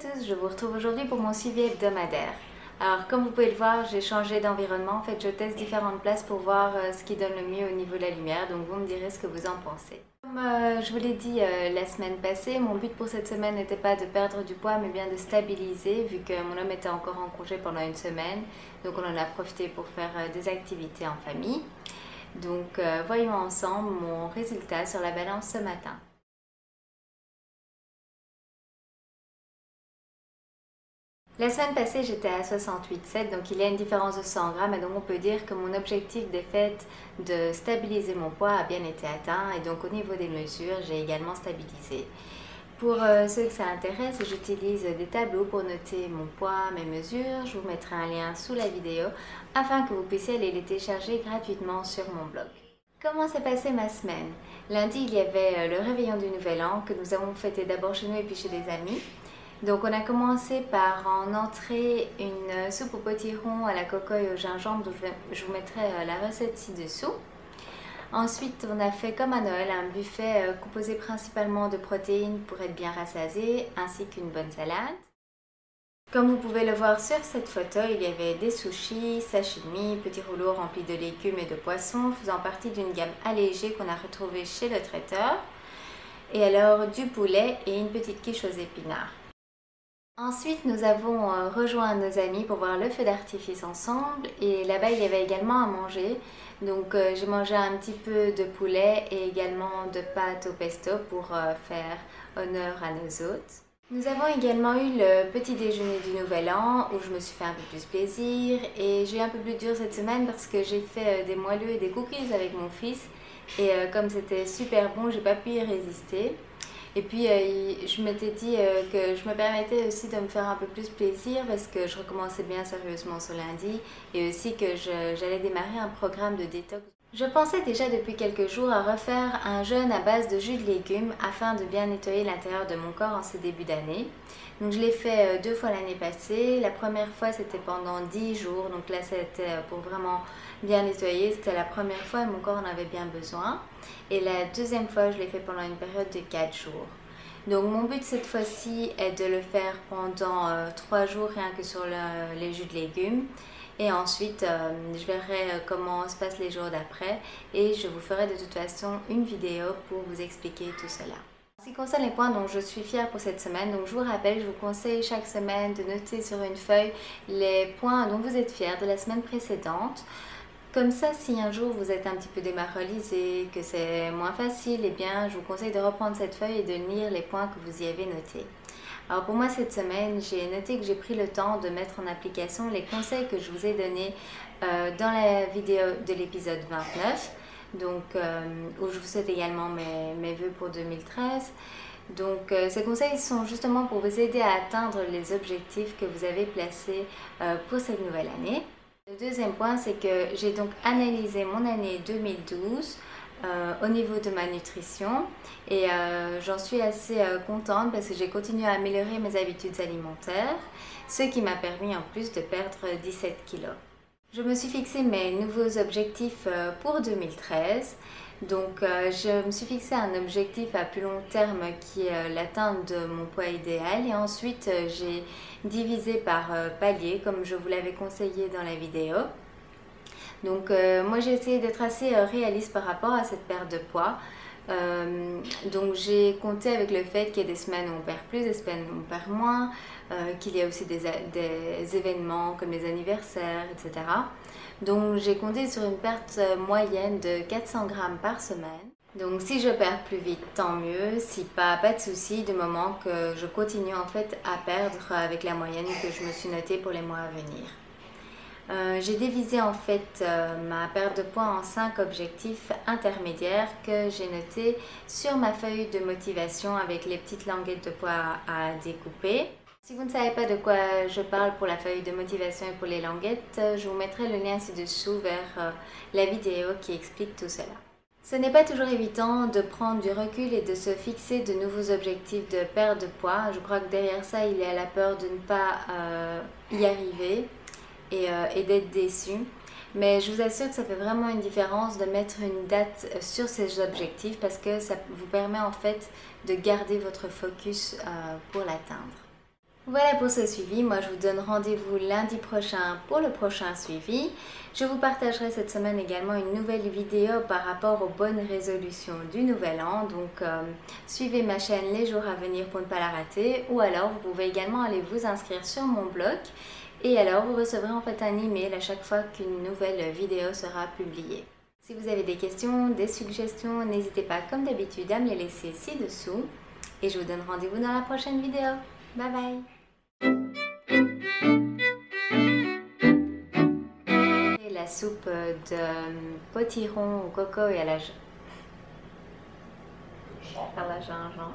tous, je vous retrouve aujourd'hui pour mon suivi hebdomadaire. Alors comme vous pouvez le voir, j'ai changé d'environnement, en fait je teste différentes places pour voir ce qui donne le mieux au niveau de la lumière, donc vous me direz ce que vous en pensez. Comme je vous l'ai dit la semaine passée, mon but pour cette semaine n'était pas de perdre du poids mais bien de stabiliser vu que mon homme était encore en congé pendant une semaine, donc on en a profité pour faire des activités en famille. Donc voyons ensemble mon résultat sur la balance ce matin. La semaine passée, j'étais à 68,7, donc il y a une différence de 100 grammes et donc on peut dire que mon objectif des fêtes de stabiliser mon poids a bien été atteint et donc au niveau des mesures, j'ai également stabilisé. Pour ceux que ça intéresse, j'utilise des tableaux pour noter mon poids, mes mesures. Je vous mettrai un lien sous la vidéo afin que vous puissiez aller les télécharger gratuitement sur mon blog. Comment s'est passée ma semaine? Lundi, il y avait le réveillon du Nouvel An que nous avons fêté d'abord chez nous et puis chez des amis. Donc on a commencé par en entrée une soupe au potiron à la cocoille au gingembre, donc je vous mettrai la recette ci-dessous. Ensuite on a fait comme à Noël un buffet composé principalement de protéines pour être bien rassasié, ainsi qu'une bonne salade. Comme vous pouvez le voir sur cette photo, il y avait des sushis, sashimi, petits rouleaux remplis de légumes et de poissons, faisant partie d'une gamme allégée qu'on a retrouvée chez le traiteur. Et alors du poulet et une petite quiche aux épinards. Ensuite, nous avons rejoint nos amis pour voir le feu d'artifice ensemble et là-bas il y avait également à manger. Donc j'ai mangé un petit peu de poulet et également de pâtes au pesto pour faire honneur à nos hôtes. Nous avons également eu le petit déjeuner du Nouvel An où je me suis fait un peu plus plaisir et j'ai eu un peu plus dur cette semaine parce que j'ai fait des moelleux et des cookies avec mon fils et comme c'était super bon, j'ai pas pu y résister. Et puis je m'étais dit que je me permettais aussi de me faire un peu plus plaisir parce que je recommençais bien sérieusement ce lundi et aussi que j'allais démarrer un programme de détox. Je pensais déjà depuis quelques jours à refaire un jeûne à base de jus de légumes afin de bien nettoyer l'intérieur de mon corps en ce début d'année. Donc je l'ai fait 2 fois l'année passée. La première fois c'était pendant 10 jours, donc là c'était pour vraiment bien nettoyer. C'était la première fois et mon corps en avait bien besoin. Et la deuxième fois je l'ai fait pendant une période de 4 jours. Donc mon but cette fois-ci est de le faire pendant 3 jours rien que sur les jus de légumes. Et ensuite, je verrai comment se passent les jours d'après et je vous ferai de toute façon une vidéo pour vous expliquer tout cela. En ce qui concerne les points dont je suis fière pour cette semaine, donc je vous rappelle, je vous conseille chaque semaine de noter sur une feuille les points dont vous êtes fiers de la semaine précédente. Comme ça, si un jour vous êtes un petit peu démoralisé, que c'est moins facile, eh bien, je vous conseille de reprendre cette feuille et de lire les points que vous y avez notés. Alors pour moi cette semaine, j'ai noté que j'ai pris le temps de mettre en application les conseils que je vous ai donnés dans la vidéo de l'épisode 29, donc où je vous souhaite également mes vœux pour 2013. Donc ces conseils sont justement pour vous aider à atteindre les objectifs que vous avez placés pour cette nouvelle année. Le deuxième point, c'est que j'ai donc analysé mon année 2012 au niveau de ma nutrition et j'en suis assez contente parce que j'ai continué à améliorer mes habitudes alimentaires, ce qui m'a permis en plus de perdre 17 kilos. Je me suis fixé mes nouveaux objectifs pour 2013. Donc je me suis fixé un objectif à plus long terme qui est l'atteinte de mon poids idéal et ensuite j'ai divisé par palier comme je vous l'avais conseillé dans la vidéo. Donc moi j'ai essayé d'être assez réaliste par rapport à cette perte de poids. Donc j'ai compté avec le fait qu'il y a des semaines où on perd plus, des semaines où on perd moins, qu'il y a aussi des événements comme les anniversaires, etc. Donc j'ai compté sur une perte moyenne de 400 grammes par semaine. Donc si je perds plus vite, tant mieux. Si pas, pas de souci, du moment que je continue en fait à perdre avec la moyenne que je me suis notée pour les mois à venir. J'ai divisé en fait ma perte de poids en 5 objectifs intermédiaires que j'ai notés sur ma feuille de motivation avec les petites languettes de poids à découper. Si vous ne savez pas de quoi je parle pour la feuille de motivation et pour les languettes, je vous mettrai le lien ci-dessous vers la vidéo qui explique tout cela. Ce n'est pas toujours évident de prendre du recul et de se fixer de nouveaux objectifs de perte de poids. Je crois que derrière ça, il y a la peur de ne pas y arriver et d'être déçu. Mais je vous assure que ça fait vraiment une différence de mettre une date sur ces objectifs parce que ça vous permet en fait de garder votre focus pour l'atteindre. Voilà pour ce suivi. Moi, je vous donne rendez-vous lundi prochain pour le prochain suivi. Je vous partagerai cette semaine également une nouvelle vidéo par rapport aux bonnes résolutions du nouvel an. Donc, suivez ma chaîne les jours à venir pour ne pas la rater. Ou alors, vous pouvez également aller vous inscrire sur mon blog. Et alors, vous recevrez en fait un email à chaque fois qu'une nouvelle vidéo sera publiée. Si vous avez des questions, des suggestions, n'hésitez pas comme d'habitude à me les laisser ci-dessous. Et je vous donne rendez-vous dans la prochaine vidéo. Bye bye! La soupe de potiron au coco et à la gingembre.